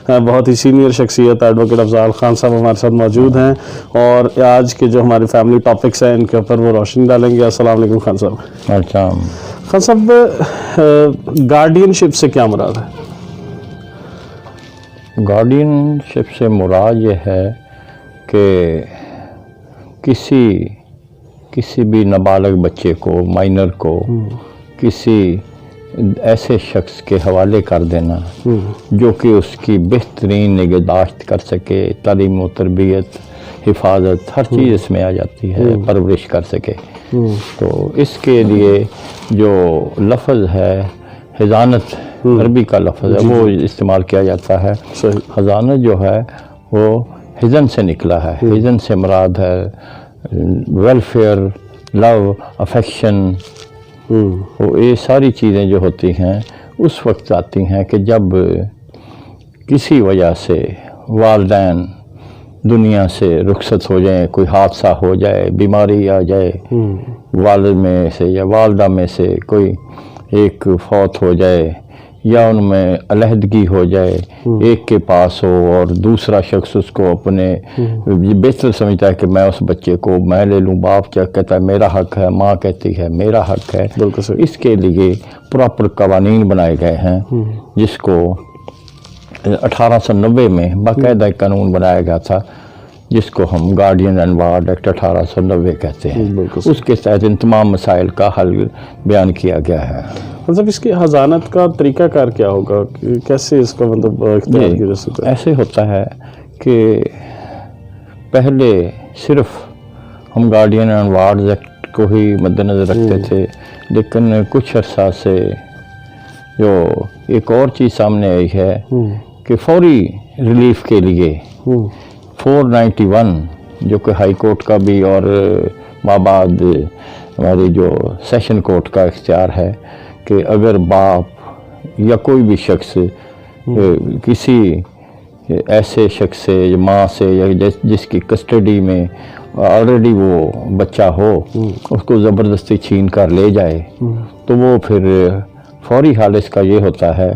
بہت ہی سینئر شخصیت ایڈوکیٹ افضال خان صاحب ہمارے ساتھ موجود ہیں اور آج کے جو ہمارے فیملی ٹاپکس ہیں ان کے اوپر وہ روشنی ڈالیں گے. السلام علیکم خان صاحب. اچھا خان صاحب, گارڈین شپ سے کیا مراد ہے؟ گارڈین شپ سے مراد یہ ہے کہ کسی بھی نابالغ بچے کو, مائنر کو کسی ایسے شخص کے حوالے کر دینا جو کہ اس کی بہترین نگہداشت کر سکے, تعلیم و تربیت, حفاظت, ہر چیز اس میں آ جاتی ہے, پرورش کر سکے. تو اس کے لیے جو لفظ ہے حضانت, عربی کا لفظ ہے, وہ استعمال کیا جاتا ہے. حضانت جو ہے وہ حزن سے نکلا ہے. حزن سے مراد ہے ویلفیئر, لو, افیکشن. یہ ساری چیزیں جو ہوتی ہیں اس وقت آتی ہیں کہ جب کسی وجہ سے والدین دنیا سے رخصت ہو جائیں, کوئی حادثہ ہو جائے, بیماری آ جائے, والد میں سے یا والدہ میں سے کوئی ایک فوت ہو جائے یا ان میں علیحدگی ہو جائے, ایک کے پاس ہو اور دوسرا شخص اس کو اپنے بہتر سمجھتا ہے کہ میں اس بچے کو میں لے لوں. باپ کیا کہتا ہے میرا حق ہے, ماں کہتی ہے میرا حق ہے. اس کے لیے پراپر قوانین بنائے گئے ہیں جس کو 1890 میں باقاعدہ ایک قانون بنایا گیا تھا جس کو ہم گارڈین اینڈ وارڈ ایکٹ 1890 کہتے ہیں. اس کے تحت ان تمام مسائل کا حل بیان کیا گیا ہے. مطلب اس کی حضانت کا طریقہ کار کیا ہوگا, کیسے اس کا مطلب اختیار کی جا سکتا ہے؟ ایسے ہوتا ہے کہ پہلے صرف ہم گارڈین اینڈ وارڈ ایکٹ کو ہی مد نظر رکھتے تھے, لیکن کچھ عرصہ سے جو ایک اور چیز سامنے آئی ہے کہ فوری ریلیف کے لیے 491 جو کہ ہائی کورٹ کا بھی اور مابعد ہماری جو سیشن کورٹ کا اختیار ہے کہ اگر باپ یا کوئی بھی شخص کسی ایسے شخص سے, ماں سے یا جس کی کسٹڈی میں آلریڈی وہ بچہ ہو, اس کو زبردستی چھین کر لے جائے تو وہ پھر فوری حال اس کا یہ ہوتا ہے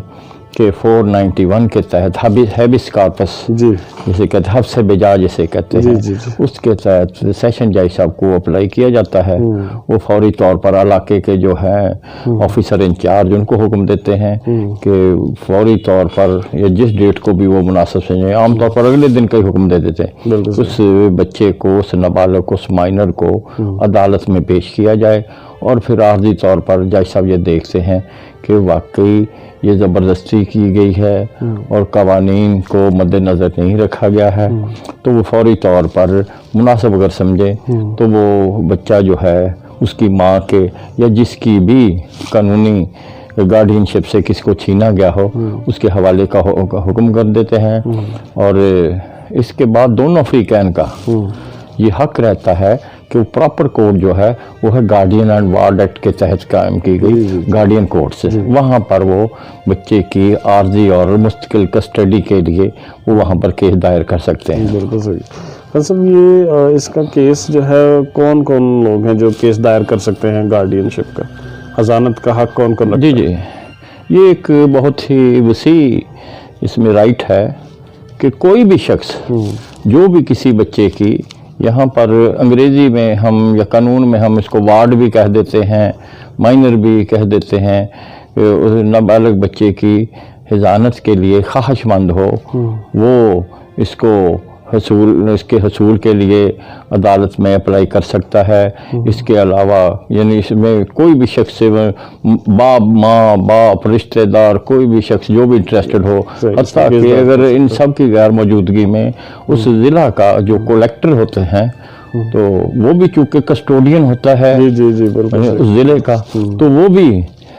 کہ 491 کے تحت ہیبس کارپس جسے کہتے ہیں, حبس بجا جسے کہتے ہیں, اس کے تحت سیشن جج صاحب کو اپلائی کیا جاتا ہے. وہ فوری طور پر علاقے کے جو ہیں آفیسر انچارج ان کو حکم دیتے ہیں کہ فوری طور پر یا جس ڈیٹ کو بھی وہ مناسب سمجھیں, عام طور پر اگلے دن کا ہی حکم دے دیتے ہیں, اس بچے کو, اس نابالغ کو, اس مائنر کو عدالت میں پیش کیا جائے. اور پھر عارضی طور پر جج صاحب یہ دیکھتے ہیں کہ واقعی یہ زبردستی کی گئی ہے اور قوانین کو مد نظر نہیں رکھا گیا ہے, تو وہ فوری طور پر مناسب اگر سمجھے تو وہ بچہ جو ہے اس کی ماں کے یا جس کی بھی قانونی گارڈین شپ سے کسی کو چھینا گیا ہو اس کے حوالے کا حکم کر دیتے ہیں. اور اس کے بعد دونوں فریقین کا یہ حق رہتا ہے کہ وہ پراپر کورٹ جو ہے وہ ہے گارڈین اینڈ وارڈ ایکٹ کے تحت قائم کی گئی گارڈین کورٹ سے. وہاں پر وہ بچے کی عارضی اور مستقل کسٹڈی کے لیے وہ وہاں پر کیس دائر کر سکتے ہیں. بالکل صحیح. صاحب یہ اس کا کیس جو ہے کون کون لوگ ہیں جو کیس دائر کر سکتے ہیں گارڈین شپ کا, حضانت کا حق کون کون رکھتا ہے؟ جی یہ ایک بہت ہی وسیع اس میں رائٹ ہے کہ کوئی بھی شخص جو بھی کسی بچے کی, یہاں پر انگریزی میں ہم یا قانون میں ہم اس کو وارڈ بھی کہہ دیتے ہیں, مائنر بھی کہہ دیتے ہیں, نابالغ بچے کی حضانت کے لیے خواہش مند ہو وہ اس کے حصول کے لیے عدالت میں اپلائی کر سکتا ہے. اس کے علاوہ یعنی اس میں کوئی بھی شخص, باپ, ماں, باپ, رشتہ دار, کوئی بھی شخص جو بھی انٹرسٹڈ ہو, حتیٰ کہ اگر ان سب کی غیر موجودگی میں اس ضلع کا جو کلیکٹر ہوتے ہیں تو وہ بھی چونکہ کسٹوڈین ہوتا ہے اس ضلع کا, تو وہ بھی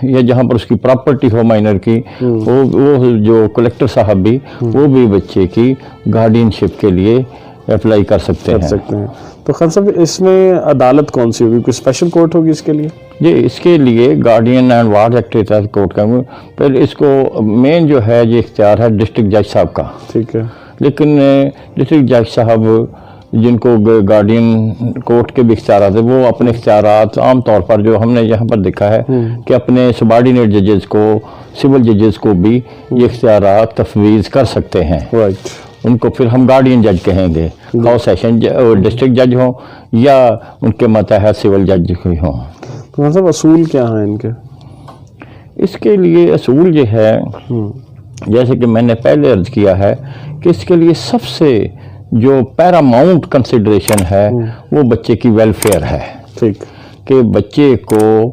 یا جہاں پر اس کی پراپرٹی ہو مائنر کی, وہ جو کلیکٹر صاحب بھی وہ بھی بچے کی گارڈین شپ کے لیے اپلائی کر سکتے ہیں. تو خان صاحب اس میں عدالت کون سی ہوگی, کوئی اسپیشل کورٹ ہوگی اس کے لیے؟ جی اس کے لیے گارڈین اینڈ وارڈ ایکٹ کے تحت کورٹ کا پہلے اس کو مین جو ہے یہ اختیار ہے ڈسٹرکٹ جج صاحب کا. ٹھیک ہے. لیکن ڈسٹرکٹ جج صاحب جن کو گارڈین کورٹ کے بھی اختیارات ہیں، وہ اپنے اختیارات عام طور پر جو ہم نے یہاں پر دیکھا ہے کہ اپنے سبارڈینیٹ ججز کو، سول ججز کو بھی یہ اختیارات تفویض کر سکتے ہیں. رائٹ. ان کو پھر ہم گارڈین جج کہیں گے، خواہ سیشن ڈسٹرکٹ جج ہوں یا ان کے ماتحت سول جج ہوں. تو مطلب اصول کیا ہیں ان کے؟ اس کے لیے اصول یہ ہے، جیسے کہ میں نے پہلے عرض کیا ہے، کہ اس کے لیے سب سے جو پیراماؤنٹ کنسیڈریشن ہے وہ بچے کی ویلفیئر ہے. ٹھیک. کہ بچے کو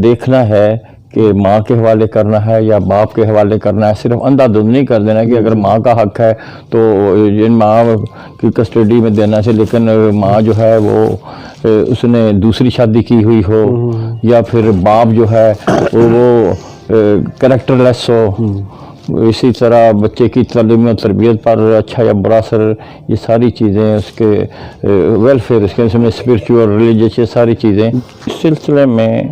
دیکھنا ہے کہ ماں کے حوالے کرنا ہے یا باپ کے حوالے کرنا ہے. صرف اندھا دھند نہیں کر دینا کہ اگر ماں کا حق ہے تو ماں کی کسٹڈی میں دینا سے، لیکن ماں جو ہے وہ اس نے دوسری شادی کی ہوئی ہو، یا پھر باپ جو ہے وہ کریکٹر لیس ہو. اسی طرح بچے کی تعلیم و تربیت پر اچھا یا برا اثر، یہ ساری چیزیں اس کے ویلفیئر، اس کے اسپرچول ریلیجیس، یہ ساری چیزیں. اس سلسلے میں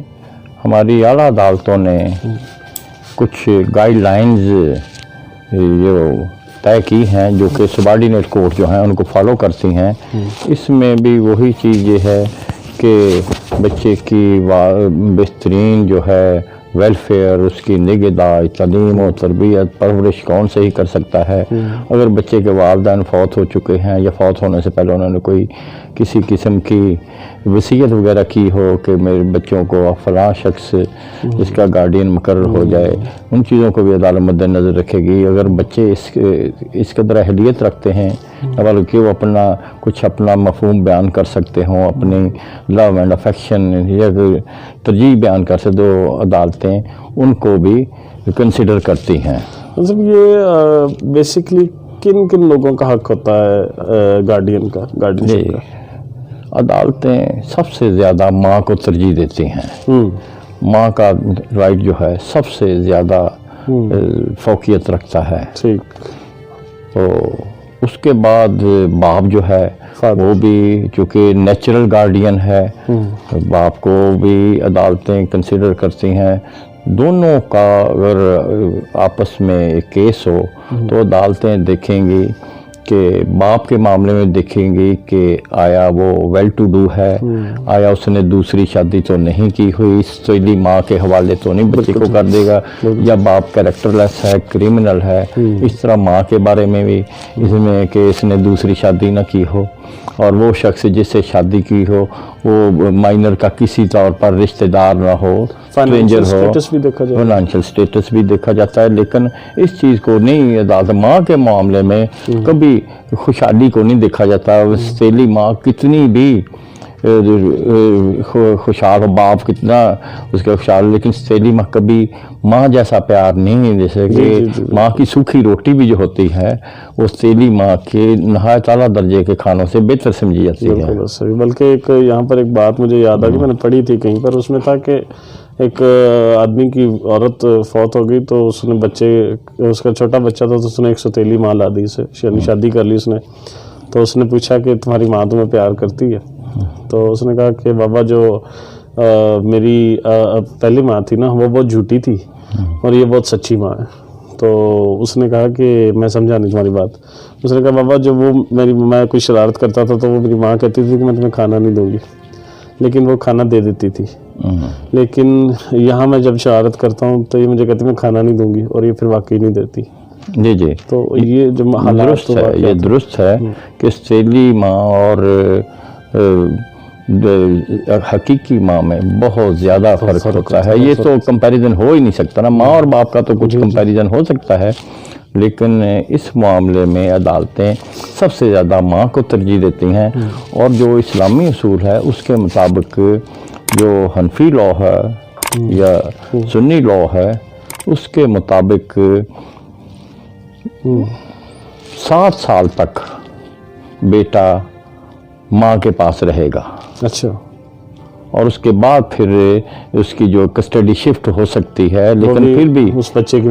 ہماری اعلیٰ عدالتوں نے کچھ گائیڈ لائنز جو طے کی ہیں، جو کہ سبارڈینیٹ کورٹ جو ہیں ان کو فالو کرتی ہیں. اس میں بھی وہی چیز یہ ہے کہ بچے کی بہترین جو ہے ویلفیئر، اس کی نگہداشت، تعلیم و تربیت، پرورش کون سے ہی کر سکتا ہے. اگر بچے کے والدین فوت ہو چکے ہیں یا فوت ہونے سے پہلے انہوں نے کوئی کسی قسم کی وصیت وغیرہ کی ہو کہ میرے بچوں کو فلاں شخص اس کا گارڈین مقرر ہو جائے، ان چیزوں کو بھی عدالت مد نظر رکھے گی. اگر بچے اس قدر اہلیت رکھتے ہیں کہ وہ اپنا مفہوم بیان کر سکتے ہوں، اپنی لو اینڈ افیکشن یا ترجیح بیان کر سکتے، تو عدالتیں ان کو بھی کنسیڈر کرتی ہیں. مطلب یہ بیسکلی کن کن لوگوں کا حق ہوتا ہے گارڈین کا، گارڈین کا؟ عدالتیں سب سے زیادہ ماں کو ترجیح دیتی ہیں. ماں کا رائٹ جو ہے سب سے زیادہ فوقیت رکھتا ہے. ٹھیک. تو اس کے بعد باپ جو ہے وہ بھی چونکہ نیچرل گارڈین ہے، باپ کو بھی عدالتیں کنسیڈر کرتی ہیں. دونوں کا اگر آپس میں ایک کیس ہو تو عدالتیں دیکھیں گی کہ باپ کے معاملے میں دیکھیں گی کہ آیا وہ ویل ٹو ڈو ہے، آیا اس نے دوسری شادی تو نہیں کی ہوئی، سیلی ماں کے حوالے تو نہیں بچے کو کر دے گا، یا باپ کریکٹر لیس ہے، کریمنل ہے. اس طرح ماں کے بارے میں بھی اس میں کہ اس نے دوسری شادی نہ کی ہو، اور وہ شخص جس سے شادی کی ہو وہ مائنر کا کسی طور پر رشتہ دار نہ ہو، اسٹرینجر ہو. فائنینشیل اسٹیٹس بھی دیکھا جاتا ہے. لیکن اس چیز کو نہیں عدالت ماں کے معاملے میں کبھی خوشحالی کو نہیں دیکھا جاتا. سیلی ماں کتنی بھی خوشحال ہو، باپ کتنا اس کا خوشحال، لیکن سیلی ماں کبھی ماں جیسا پیار نہیں. جیسے کہ ماں کی سوکھی روٹی بھی جو ہوتی ہے وہ سیلی ماں کے نہایت اعلیٰ درجے کے کھانوں سے بہتر سمجھی جاتی ہے. بلکہ ایک یہاں پر ایک بات مجھے یاد آ گئی، میں نے پڑھی تھی کہیں پر، اس میں تھا کہ ایک آدمی کی عورت فوت ہو گئی تو اس نے اس کا چھوٹا بچہ تھا تو اس نے ایک ستیلی ماں لا دی اسے، یعنی شادی کر لی اس نے. تو اس نے پوچھا کہ تمہاری ماں تمہیں پیار کرتی ہے؟ تو اس نے کہا کہ بابا جو میری پہلی ماں تھی نا وہ بہت جھوٹی تھی اور یہ بہت سچی ماں ہے. تو اس نے کہا کہ میں سمجھا نہیں تمہاری بات. اس نے کہا بابا جب میں کوئی شرارت کرتا تھا تو وہ میری ماں کہتی تھی کہ میں تمہیں کھانا نہیں دوں گی، لیکن وہ کھانا دے دیتی تھی. لیکن یہاں میں جب شرارت کرتا ہوں تو یہ مجھے کہتی میں کھانا نہیں دوں گی، اور یہ پھر واقعی نہیں دیتی. جی. تو یہ جو درست ہے، یہ درست ہے کہ سیلی ماں اور حقیقی ماں میں بہت زیادہ فرق ہوتا ہے. یہ تو کمپیریزن ہو ہی نہیں سکتا نا. ماں اور باپ کا تو کچھ کمپیریزن ہو سکتا ہے، لیکن اس معاملے میں عدالتیں سب سے زیادہ ماں کو ترجیح دیتی ہیں. اور جو اسلامی اصول ہے اس کے مطابق جو حنفی لاء ہے یا سنی لاء ہے اس کے مطابق 7 سال تک بیٹا ماں کے پاس رہے گا. اچھا. اور اس کے بعد پھر اس کی جو کسٹڈی شفٹ ہو سکتی ہے، لیکن پھر بھی اس بچے کی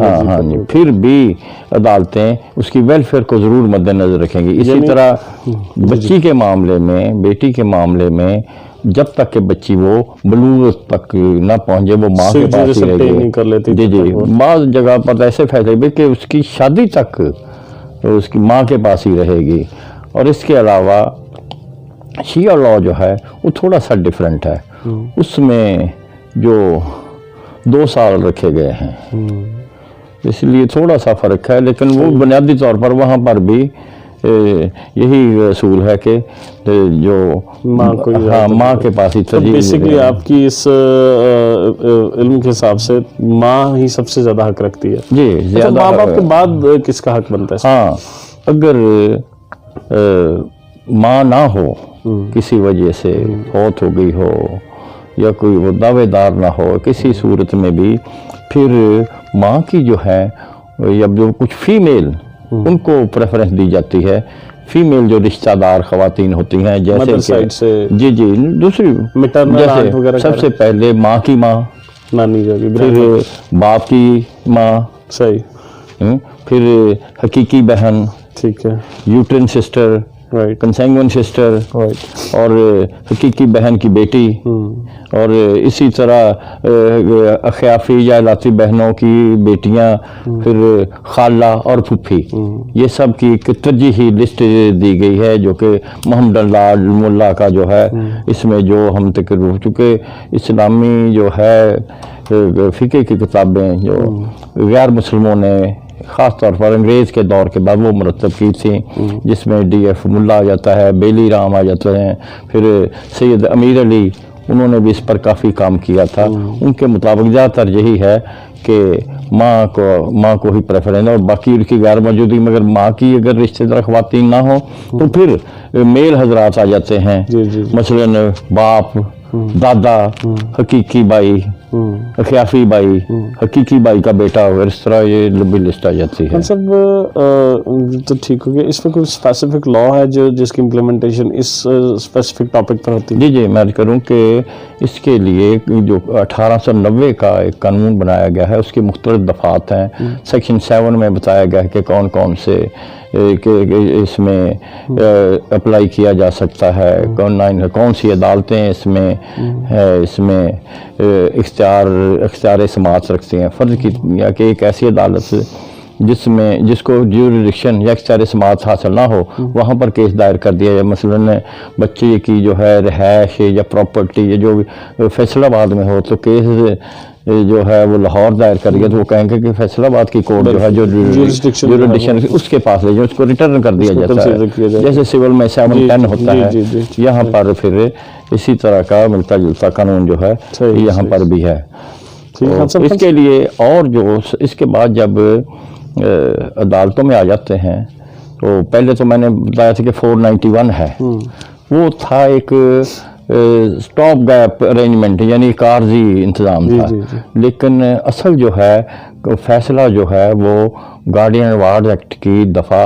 پھر بھی عدالتیں اس کی ویلفیئر کو ضرور مد نظر رکھیں گی. اسی طرح بچی کے معاملے میں، بیٹی کے معاملے میں، جب تک کہ بچی وہ بلوغ تک نہ پہنچے وہ ماں کے پاس ہی رہے گی. جی بعض جگہ پر ایسے فیصلے بھی کہ اس کی شادی تک اس کی ماں کے پاس ہی رہے گی. اور اس کے علاوہ شیعہ لا جو ہے وہ تھوڑا سا ڈفرینٹ ہے، اس میں جو 2 سال رکھے گئے ہیں، اس لیے تھوڑا سا فرق ہے، لیکن وہ بنیادی طور پر وہاں پر بھی یہی اصول ہے کہ جو ماں کے پاس ہی ترجیح، بیسیکلی آپ کی اس علم کے حساب سے ماں ہی سب سے زیادہ حق رکھتی ہے؟ جی زیادہ ماں باپ کے بعد کس کا حق بنتا ہے؟ ہاں، اگر ماں نہ ہو، کسی وجہ سے فوت ہو گئی ہو یا کوئی وہ دعوے دار نہ ہو کسی صورت میں بھی، پھر ماں کی جو ہے یا جو کچھ فیمیل ان کو پریفرنس دی جاتی ہے، فیمیل جو رشتہ دار خواتین ہوتی ہیں، جیسے کہ جی دوسری جیسے سب سے پہلے ماں کی ماں، نانی جو پھر باپ کی ماں، صحیح، پھر حقیقی بہن، ٹھیک ہے، یوٹرن سسٹر، کنسینگون سسٹر، اور حقیقی بہن کی بیٹی، اور اسی طرح اخیافی یا لاتی بہنوں کی بیٹیاں، پھر خالہ اور پھپھی، یہ سب کی ایک ترجیحی لسٹ دی گئی ہے جو کہ محمد اللہ ملا کا جو ہے اس میں جو ہم تقریر، چونکہ اسلامی جو ہے فقہ کی کتابیں جو غیر مسلموں نے خاص طور پر انگریز کے دور کے بعد وہ مرتب کی تھیں، جس میں ڈی ایف ملا آ جاتا ہے، بیلی رام آ جاتے ہیں، پھر سید امیر علی، انہوں نے بھی اس پر کافی کام کیا تھا۔ ان کے مطابق زیادہ تر یہی ہے کہ ماں کو ہی پریفرنس، اور باقی ان کی غیر موجودگی، مگر ماں کی اگر رشتے دار خواتین نہ ہوں تو پھر میل حضرات آ جاتے ہیں، مثلاً باپ، دادا، حقیقی بھائی، اخیافی بھائی، حقیقی بھائی کا بیٹا، اس طرح یہ لمبی لسٹ آ جاتی ہے۔ سب تو ٹھیک ہو گیا، اس میں کوئی اسپیسیفک لا ہے جس کی امپلیمنٹیشن اس اسپیسیفک ٹاپک پر ہوتی ہے؟ جی میں عرض کروں کہ اس کے لیے جو 1890 کا ایک قانون بنایا گیا ہے، اس کی مختلف دفعات ہیں۔ سیکشن 7 میں بتایا گیا ہے کہ کون کون سے اس میں اپلائی کیا جا سکتا ہے، کون سی عدالتیں اس میں اختیار سماعت رکھتی ہیں۔ فرض کیا کہ ایک ایسی عدالت جس کو جیوریڈکشن یا اختیار سماعت حاصل نہ ہو، وہاں پر کیس دائر کر دیا جائے، مثلاً بچے کی جو ہے رہائش یا پراپرٹی یا جو فیصلہ آباد میں ہو تو کیس جو ہے وہ لاہور دائر کر دیا، تو وہ کہیں گے کہ فیصلہ آباد کی کورٹ جو ہے جو جیوریڈکشن اس کے پاس لے جائیں، اس کو ریٹرن کر دیا جاتا ہے، جیسے سول میں 710 ہوتا ہے، یہاں پر پھر اسی طرح کا ملتا جلتا قانون جو ہے یہاں پر بھی ہے۔ اس کے لیے اور جو اس کے بعد جب عدالتوں میں آ جاتے ہیں تو پہلے تو میں نے بتایا تھا کہ 491 ہے، وہ تھا ایک سٹاپ گیپ ارینجمنٹ، یعنی ایک عارضی انتظام تھا، لیکن اصل جو ہے فیصلہ جو ہے وہ گارڈین اینڈ وارڈ ایکٹ کی دفعہ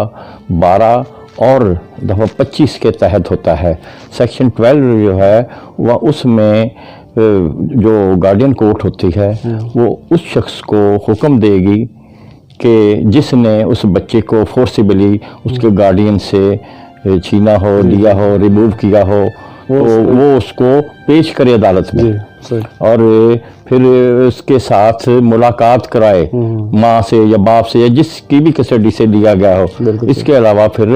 12 اور دفعہ 25 کے تحت ہوتا ہے۔ سیکشن 12 جو ہے وہ اس میں جو گارڈین کورٹ ہوتی ہے وہ اس شخص کو حکم دے گی کہ جس نے اس بچے کو فورسیبلی اس کے گارڈین سے چھینا ہو، لیا ہو، ریموو کیا ہو، تو وہ اس کو پیش کرے عدالت میں، اور پھر اس کے ساتھ ملاقات کرائے ماں سے یا باپ سے یا جس کی بھی کسٹڈی سے لیا گیا ہو۔ اس کے علاوہ پھر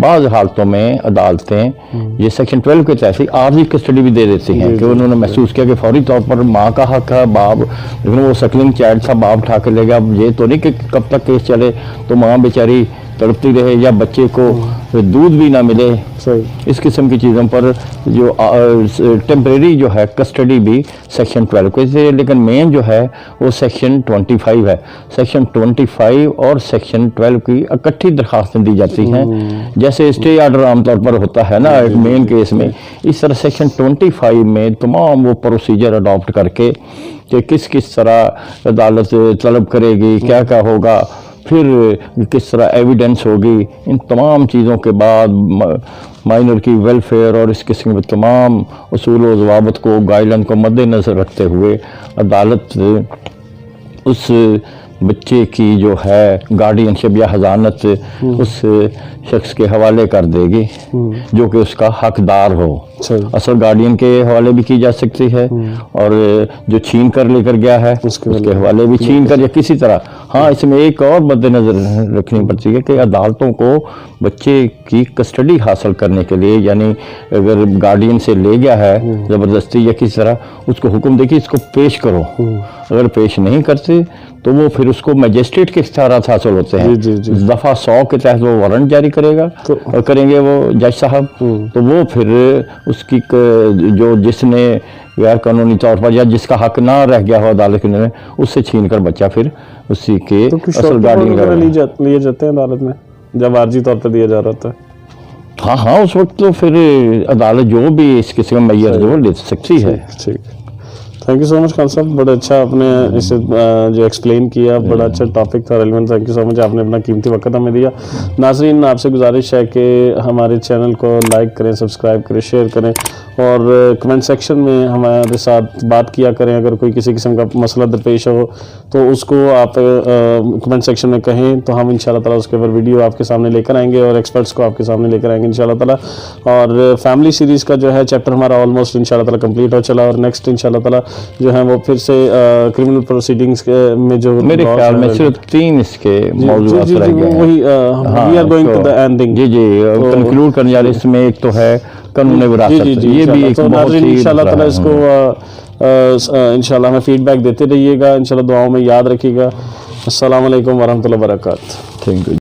بعض حالتوں میں عدالتیں یہ سیکشن 12 کے تحت عارضی کسٹڈی بھی دے دیتی ہیں کہ انہوں نے محسوس کیا کہ فوری طور پر ماں کا حق ہے، باپ، لیکن وہ سکلنگ چائلڈ تھا، باپ اٹھا کے لے گیا، اب یہ تو نہیں کہ کب تک کیس چلے تو ماں بیچاری تڑپتی رہے یا بچے کو دودھ بھی نہ ملے، اس قسم کی چیزوں پر جو ٹیمپریری جو ہے کسٹڈی بھی سیکشن 12 کو، لیکن مین جو ہے وہ سیکشن 25 ہے۔ سیکشن 25 اور سیکشن 12 کی اکٹھی درخواستیں دی جاتی ہیں، جیسے اسٹے آرڈر عام طور پر ہوتا ہے نا ایک مین کیس میں، اس طرح سیکشن 25 میں تمام وہ پروسیجر اڈاپٹ کر کے کہ کس طرح عدالت طلب کرے گی، کیا ہوگا، پھر کس طرح ایویڈنس ہوگی، ان تمام چیزوں کے بعد مائنر کی ویلفیئر اور اس قسم کے تمام اصول و ضوابط کو، گائیڈ لائن کو مد نظر رکھتے ہوئے عدالت اس بچے کی جو ہے گارڈینشپ یا حضانت اس شخص کے حوالے کر دے گی جو کہ اس کا حقدار ہو. اصل گارڈین کے حوالے بھی کی جا سکتی ہے اور جو چھین کر لے کر گیا ہے اس کے حوالے بھی چھین کر یا کسی طرح. ہاں اس میں ایک اور مد نظر رکھنی پڑتی ہے کہ عدالتوں کو بچے کی کسٹڈی حاصل کرنے کے لیے، یعنی اگر گارڈین سے لے گیا ہے زبردستی یا کسی طرح، اس کو حکم دے کہ اس کو پیش کرو. اگر پیش نہیں کرتے تو وہ پھر اس کو میجسٹریٹ کے اختیارات حاصل ہوتے ہیں. دفعہ 100 کے تحت وہ وارنٹ جاری کرے گا اور کریں گے وہ جج صاحب، تو وہ پھر اس کی جو جس نے غیر قانونی طور پر یا جس کا حق نہ رہ گیا ہو عدالت کے میں، اس سے چھین کر بچہ پھر اسی کے اصل گارڈین کا لیے جاتے ہیں عدالت میں جب عارضی طور پر دیا جا رہا ہے. ہاں اس وقت تو پھر عدالت جو بھی اس قسم کا معیار جو لے سکتی ہے. ٹھیک، تھینک یو سو مچ خان صاحب، بڑا اچھا آپ نے اسے جو ایکسپلین کیا، بڑا اچھا ٹاپک تھا ریلیونٹ. تھینک یو سو مچ، آپ نے اپنا قیمتی وقت ہمیں دیا. ناظرین آپ سے گزارش ہے کہ ہمارے چینل کو لائک کریں، سبسکرائب کریں، شیئر کریں اور کمنٹ سیکشن میں ہمارے ساتھ بات کیا کریں. اگر کوئی کسی قسم کا مسئلہ درپیش ہو تو اس کو آپ کمنٹ سیکشن میں کہیں تو ہم انشاءاللہ تعالیٰ اس کے اوپر ویڈیو آپ کے سامنے لے کر آئیں گے اور ایکسپرٹس کو آپ کے سامنے لے کر آئیں گے انشاءاللہ تعالیٰ. اور فیملی سیریز کا جو ہے چیپٹر ہمارا آلموسٹ انشاءاللہ تعالیٰ کمپلیٹ ہو چلا، اور نیکسٹ انشاءاللہ تعالیٰ جو ہے وہ پھر سے کرمنل پروسیڈنگز میں جو میرے خیال میں صرف 3 اس کے موضوعات رہ گئے ہیں. وہی we are going to the ending. جی کنکلوڈ کرنے جا رہے ہیں. اس میں ایک تو ہے قانون وراثت، یہ بھی ایک بہت ہی انشاءاللہ تعالیٰ اس کو انشاءاللہ ہمیں فیڈ بیک دیتے رہیے گا، انشاءاللہ دعاؤں میں یاد رکھیے گا. السلام علیکم ورحمۃ اللہ وبرکاتہ. Thank you.